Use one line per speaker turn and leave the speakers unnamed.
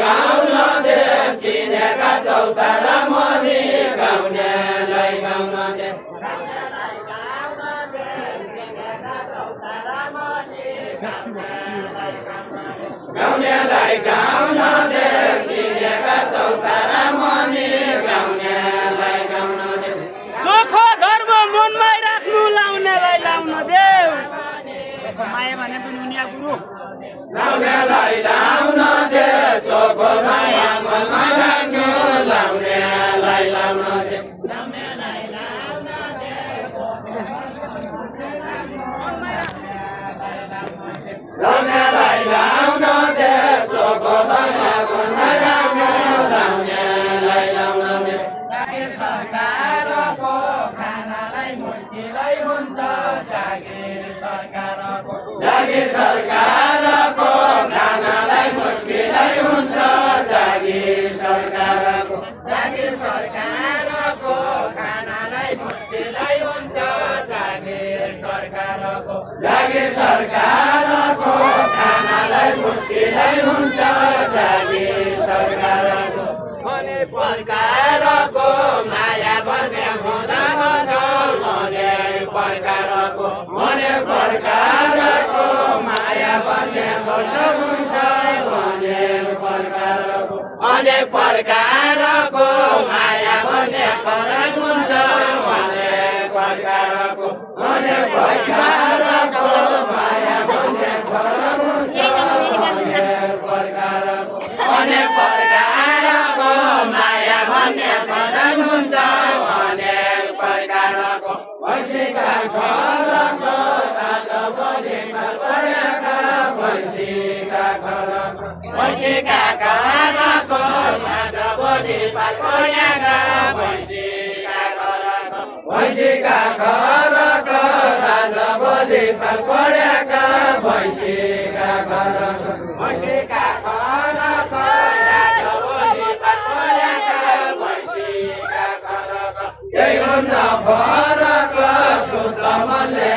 गाउन दे चिनेका चौतारा मनी गाउनेलाई गाउन दे गाउनेलाई गाउन दे चिनेका चौतारा मनी गाउनेलाई गाउन दे
चोखो धर्म मनमै राख्नु लाउनेलाई लाउन देऊ
माया भने पनि उनिया गुरु
लाउनेलाई लाउन दे चोखो माया मनमै राख्नु लाउनेलाई लाउन दे लाउनेलाई लाउन दे चोखो माया मनमै राख्नु लाउनेलाई लाउन दे सरकारको खानालाई मुस्किलै हुन्छ जागिर सरकारको जागिर सरकारको खानालाई मुस्किलै हुन्छ जागिर सरकारको जागिर सरकारको खानालाई मुस्किलै हुन्छ जागिर सरकारको जागिर सरकारको खानालाई मुस्किलै हुन्छ जागिर सरकारको मने प्रकारको माया भन्ने हुँदैन मने प्रकारको मने प्रकारको माया भन्ने हुन्छ मने प्रकारको अनेक प्रकारको माया भन्ने फरक हुन्छ अनेक प्रकारको अनेक प्रकारको माया भन्ने फरक हुन्छ अनेक प्रकारको अनेक प्रकारको माया भन्ने फरक हुन्छ अनेक प्रकारको भैँसीका घरको तातो बलिमा पढेका भैँसीका घरको भैँसीका घरको तातो बलिमा पढेका भैँसीका घरको भैँसीका घरको तातो बलिमा पढेका भैँसीका घरको भैँसीका घरको तातो बलिमा पढेका भैँसीका घरको त्यही हुन्न फरक शुद्ध मनले